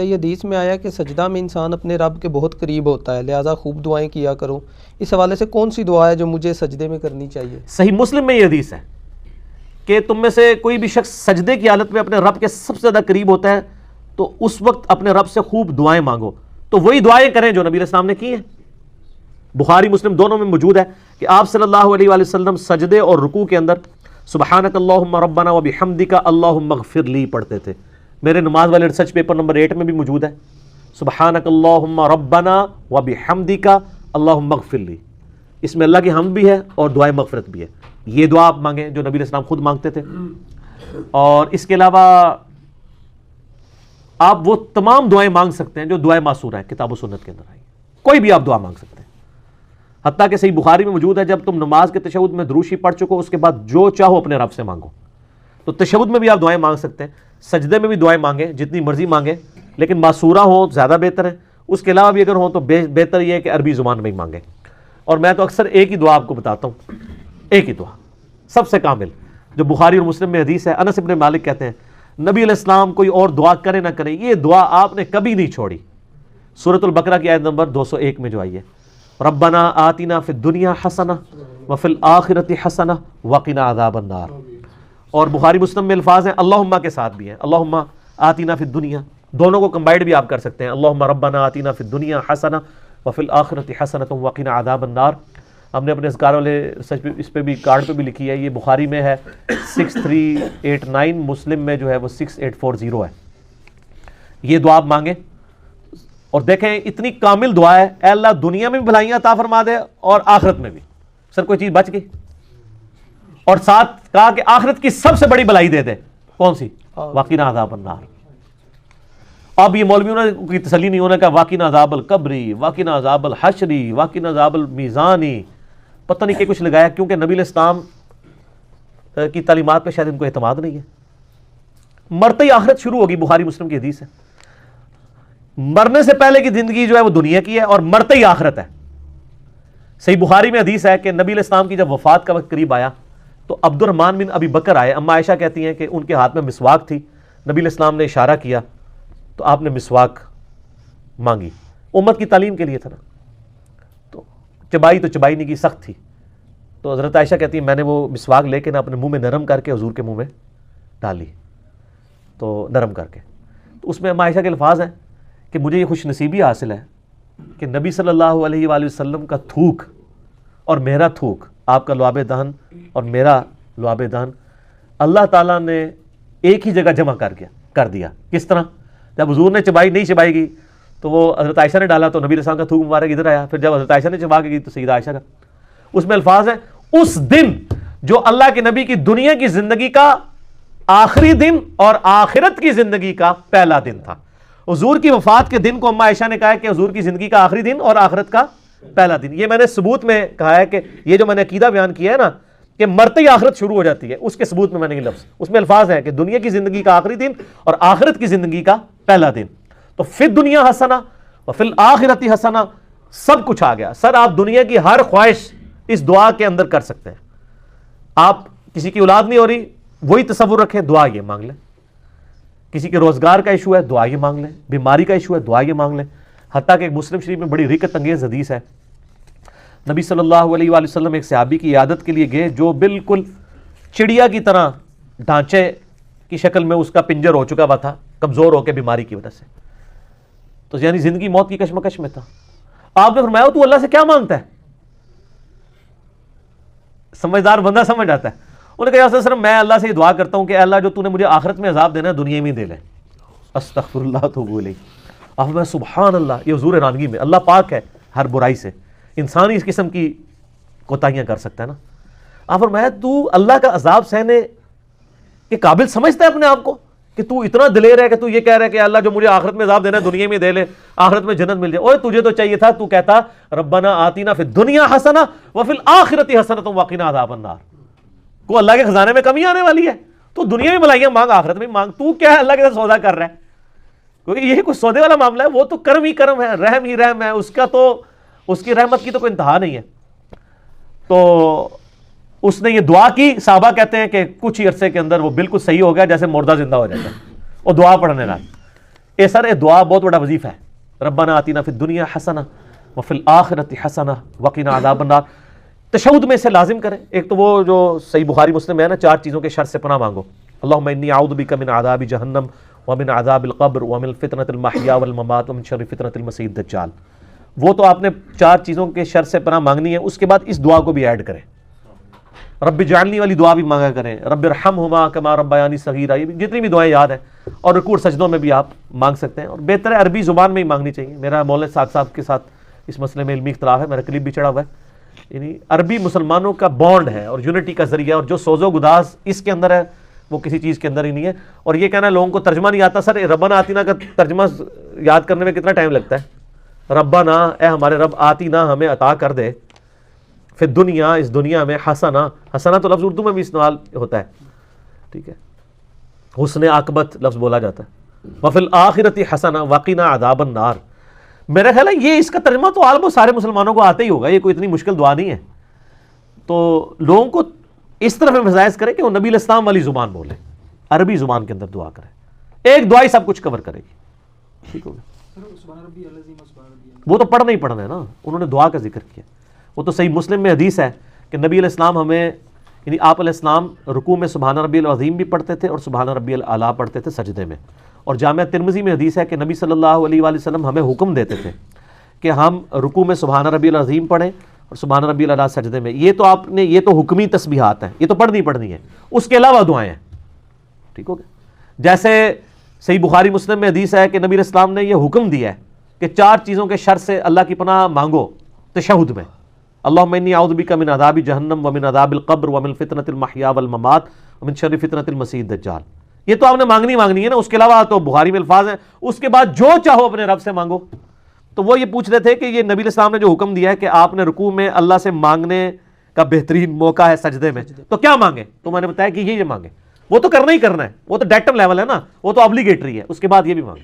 یہ حدیث میں آیا کہ سجدہ میں انسان اپنے رب کے بہت قریب ہوتا ہے، لہٰذا خوب دعائیں کیا کرو، اس حوالے سے کون سی دعا ہے جو مجھے سجدے میں کرنی چاہیے؟ صحیح مسلم میں یہ حدیث ہے کہ تم میں سے کوئی بھی شخص سجدے کی حالت میں اپنے رب کے سب سے زیادہ قریب ہوتا ہے تو اس وقت اپنے رب سے خوب دعائیں مانگو، تو وہی دعائیں کریں جو نبی علیہ السلام نے کی ہیں۔ بخاری مسلم دونوں میں موجود ہے کہ آپ صلی اللہ علیہ وآلہ وسلم سجدے اور رکوع کے اندر سبحانک اللہم ربنا وبحمدک اللہم اغفر لی پڑھتے تھے۔ میرے نماز والے ریسرچ پیپر نمبر 8 میں بھی موجود ہے، سبحانک اللہم ربنا وبحمدک اللہم اغفر لی۔ اس میں اللہ کی حمد بھی ہے اور دعائے مغفرت بھی ہے۔ یہ دعا آپ مانگیں جو نبی علیہ السلام خود مانگتے تھے، اور اس کے علاوہ آپ وہ تمام دعائیں مانگ سکتے ہیں جو دعائیں معصورہ ہیں کتاب و سنت کے اندر آئی، کوئی بھی آپ دعا مانگ سکتے ہیں۔ حتیٰ کہ صحیح بخاری میں موجود ہے جب تم نماز کے تشہد میں دروشی پڑھ چکو اس کے بعد جو چاہو اپنے رب سے مانگو، تو تشہد میں بھی آپ دعائیں مانگ سکتے ہیں، سجدے میں بھی دعائیں مانگیں، جتنی مرضی مانگیں، لیکن معصورہ ہوں زیادہ بہتر ہے۔ اس کے علاوہ بھی اگر ہوں تو بہتر یہ ہے کہ عربی زبان میں ہی مانگیں۔ اور میں تو اکثر ایک ہی دعا آپ کو بتاتا ہوں، ایک ہی دعا سب سے کامل، جو بخاری اور مسلم میں حدیث ہے۔ انس بن مالک کہتے ہیں نبی علیہ السلام کوئی اور دعا کرے نہ کرے، یہ دعا آپ نے کبھی نہیں چھوڑی۔ سورۃ البقرہ کی آیت نمبر 201 میں جو آئی ہے، ربنا آتنا فی الدنیا حسنہ وفی الآخرۃ حسنہ وقنا عذاب النار۔ اور بخاری مسلم میں الفاظ ہیں اللہم کے ساتھ بھی ہیں، اللہم آتنا فی الدنیا، دونوں کو کمبائنڈ بھی آپ کر سکتے ہیں، اللہم ربنا آتنا فی الدنیا حسنہ وفی الآخرۃ حسنۃ وقنا عذاب النار۔ ہم نے اپنے اذکار والے سچ پہ اس پہ بھی کارڈ پہ بھی لکھی ہے، یہ بخاری میں ہے 6389، مسلم میں جو ہے وہ 6840 ہے۔ یہ دعا آپ مانگیں اور دیکھیں اتنی کامل دعا ہے، اے اللہ دنیا میں بھی بھلائیاں عطا فرما دے اور آخرت میں بھی، سر کوئی چیز بچ گئی؟ اور ساتھ کہا کہ آخرت کی سب سے بڑی بھلائی دے دے، کون سی؟ وقنا عذاب النار۔ اب یہ مولویوں نے کوئی تسلی نہیں ہونا کہ وقنا عذاب القبری، وقنا عذاب الحشری، وقنا عذاب المیزانی، پتہ نہیں کہ کچھ لگایا، کیونکہ نبی علیہ السلام کی تعلیمات پہ شاید ان کو اعتماد نہیں ہے۔ مرتے ہی آخرت شروع ہوگی، بخاری مسلم کی حدیث ہے۔ مرنے سے پہلے کی زندگی جو ہے وہ دنیا کی ہے اور مرتے ہی آخرت ہے۔ صحیح بخاری میں حدیث ہے کہ نبی علیہ السلام کی جب وفات کا وقت قریب آیا تو عبد الرحمن بن ابی بکر آئے۔ اما عائشہ کہتی ہیں کہ ان کے ہاتھ میں مسواک تھی، نبی علیہ السلام نے اشارہ کیا تو آپ نے مسواک مانگی، امت کی تعلیم کے لیے تھا نا، تو چبائی نہیں کی، سخت تھی، تو حضرت عائشہ کہتی ہیں میں نے وہ مسواک لے کے نا اپنے منہ میں نرم کر کے حضور کے منہ میں ڈالی، تو نرم کر کے، تو اس میں اما عائشہ کے الفاظ ہیں کہ مجھے یہ خوش نصیبی حاصل ہے کہ نبی صلی اللہ علیہ وآلہ وسلم کا تھوک اور میرا تھوک، آپ کا لعاب دہن اور میرا لعاب دہن، اللہ تعالیٰ نے ایک ہی جگہ جمع کر دیا۔ کس طرح؟ جب حضور نے چبائی نہیں چبائی گئی تو وہ حضرت عائشہ نے ڈالا تو نبی علیہ السلام کا تھوک مبارک ادھر آیا، پھر جب حضرت عائشہ نے چبا کے گئی تو سیدہ عائشہ کا۔ اس میں الفاظ ہیں اس دن جو اللہ کے نبی کی دنیا کی زندگی کا آخری دن اور آخرت کی زندگی کا پہلا دن تھا۔ حضور کی وفات کے دن کو اما عائشہ نے کہا ہے کہ حضور کی زندگی کا آخری دن اور آخرت کا پہلا دن۔ یہ میں نے ثبوت میں کہا ہے کہ یہ جو میں نے عقیدہ بیان کیا ہے نا کہ مرتے ہی آخرت شروع ہو جاتی ہے، اس کے ثبوت میں نے یہ لفظ، اس میں الفاظ ہیں کہ دنیا کی زندگی کا آخری دن اور آخرت کی زندگی کا پہلا دن۔ تو فی الدنیا حسنہ وفی الآخرۃ حسنہ، سب کچھ آ گیا۔ سر آپ دنیا کی ہر خواہش اس دعا کے اندر کر سکتے ہیں۔ آپ کسی کی اولاد نہیں ہو رہی، وہی تصور رکھیں، دعا یہ مانگ لیں۔ کسی کے روزگار کا ایشو ہے، دعا یہ مانگ لیں۔ بیماری کا ایشو ہے، دعا یہ مانگ لیں۔ حتیٰ کہ ایک مسلم شریف میں بڑی رکت انگیز حدیث ہے، نبی صلی اللہ علیہ وآلہ وسلم ایک صحابی کی عیادت کے لیے گئے جو بالکل چڑیا کی طرح ڈھانچے کی شکل میں اس کا پنجر ہو چکا ہوا تھا، کمزور ہو کے بیماری کی وجہ سے، تو یعنی زندگی موت کی کشمکش میں تھا۔ آپ نے فرمایا تو اللہ سے کیا مانگتا ہے؟ سمجھدار بندہ سمجھ آتا ہے۔ انہوں نے کہا یا رسول اللہ میں اللہ سے یہ دعا کرتا ہوں کہ اے اللہ جو تو نے مجھے آخرت میں عذاب دینا ہے دنیا میں ہی دے لے۔ استغفر اللہ توب الیہ۔ آپ میں سبحان اللہ، یہ حضور رانگی میں، اللہ پاک ہے ہر برائی سے، انسان ہی اس قسم کی کوتاہیاں کر سکتا ہے نا۔ آپ فرمایا تو اللہ کا عذاب سہنے کے قابل سمجھتا ہے اپنے آپ کو کہ تو اتنا دلیر ہے کہ تو یہ کہہ رہا ہے کہ اللہ جو مجھے آخرت میں عذاب دینا ہے دنیا میں دے لے، آخرت میں جنت مل جائے۔ اوے تجھے تو چاہیے تھا تو کہتا ربنا آتینا فی الدنیا حسنہ وفی الآخرۃ حسنۃ وقنا عذاب النار۔ کو اللہ کے خزانے میں کمی آنے والی ہے؟ تو دنیا میں بھلائیاں مانگ، آخرت میں مانگ۔ تو کیا ہے اللہ کے ساتھ سودا کر رہا ہے؟ کیونکہ یہ کوئی سودے والا معاملہ ہے، وہ تو کرم ہی کرم ہے، رحم ہی رحم ہے، اس کا تو اس کی رحمت کی تو کوئی انتہا نہیں ہے۔ تو اس نے یہ دعا کی، صحابہ کہتے ہیں کہ کچھ ہی عرصے کے اندر وہ بالکل صحیح ہو گیا، جیسے مردہ زندہ ہو جاتا ہے، اور دعا پڑھنے لگا۔ اے سر اے دعا بہت بڑا وظیفہ ہے. ربنا آتینا فی الدنیا حسنہ وفی الآخرۃ حسنہ وقنا عذاب النار. تشہد میں اسے لازم کریں. ایک تو وہ جو صحیح بخاری مسلم میں ہے نا, 4 چیزوں کے شر سے پناہ مانگو. اللہم انی اعوذ بک من عذاب جہنم ومن عذاب القبر ومن فتنۃ المحیا والممات ومن شر فتنۃ المسیح الدجال. وہ تو آپ نے 4 چیزوں کے شر سے پناہ مانگنی ہے. اس کے بعد اس دعا کو بھی ایڈ کریں. رب جعلنی والی دعا بھی مانگا کریں. رب ارحمہما کما ربیانی صغیرہ. یہ جتنی بھی دعائیں یاد ہیں, اور رکوع اور سجدوں میں بھی آپ مانگ سکتے ہیں. اور بہتر ہے عربی زبان میں ہی مانگنی چاہیے. میرا مولانا سعد صاحب کے ساتھ اس مسئلے میں علمی اختلاف ہے, میرا کلپ بھی چڑھا ہوا ہے. یعنی عربی مسلمانوں کا بانڈ ہے اور یونٹی کا ذریعہ, اور جو سوز و گداز اس کے اندر ہے وہ کسی چیز کے اندر ہی نہیں ہے. اور یہ کہنا لوگوں کو ترجمہ نہیں آتا. سر ربنا آتینا کا ترجمہ یاد کرنے میں کتنا ٹائم لگتا ہے؟ ربنا اے ہمارے رب, آتینا ہمیں عطا کر دے, پھر دنیا اس دنیا میں حسنہ. حسنہ تو لفظ اردو میں بھی استعمال ہوتا ہے, ٹھیک ہے, حسن عاقبت لفظ بولا جاتا ہے. وفی الآخرۃ حسنہ وقنا عذاب النار. میرا خیال ہے یہ اس کا ترجمہ تو آلموسٹ سارے مسلمانوں کو آتا ہی ہوگا, یہ کوئی اتنی مشکل دعا نہیں ہے. تو لوگوں کو اس طرف امفسائز کریں کہ وہ نبی علیہ السلام والی زبان بولیں, عربی زبان کے اندر دعا کریں. ایک دعا ہی سب کچھ کور کرے گی, ٹھیک ہوگا. وہ تو پڑھنا ہی پڑھنا ہے نا, انہوں نے دعا کا ذکر کیا. وہ تو صحیح مسلم میں حدیث ہے کہ نبی علیہ السلام ہمیں, یعنی آپ علیہ السلام رکوع میں سبحان ربی العظیم بھی پڑھتے تھے اور سبحان ربی الاعلیٰ پڑھتے تھے سجدے میں. اور جامعہ ترمذی میں حدیث ہے کہ نبی صلی اللہ علیہ وآلہ وسلم ہمیں حکم دیتے تھے کہ ہم رکوع میں سبحان ربی العظیم پڑھیں اور سبحان ربی الاعلیٰ سجدے میں. یہ تو آپ نے, یہ تو حکمی تسبیحات ہیں, یہ تو پڑھنی ہے. اس کے علاوہ دعائیں ہیں, ٹھیک ہو گیا. جیسے صحیح بخاری مسلم میں حدیث ہے کہ نبی علیہ السلام نے یہ حکم دیا ہے کہ 4 چیزوں کے شر سے اللہ کی پناہ مانگو تشہد میں. اللہم انی اعوذ بک من عذاب جہنم ومن عذاب القبر ومن فتنۃ المحیا والممات ومن شر فتنۃ المسیح الدجال. یہ تو آپ نے مانگنی ہے نا. اس کے علاوہ تو بخاری میں الفاظ ہیں, اس کے بعد جو چاہو اپنے رب سے مانگو. تو وہ یہ پوچھ رہے تھے کہ یہ نبی علیہ السلام نے جو حکم دیا ہے کہ آپ نے رکوع میں اللہ سے مانگنے کا بہترین موقع ہے سجدے میں, تو کیا مانگے؟ تو میں نے بتایا کہ یہ مانگے. وہ تو کرنا ہی کرنا ہے, وہ تو ڈیٹم لیول ہے نا, وہ تو obligatory ہے. اس کے بعد یہ بھی مانگے.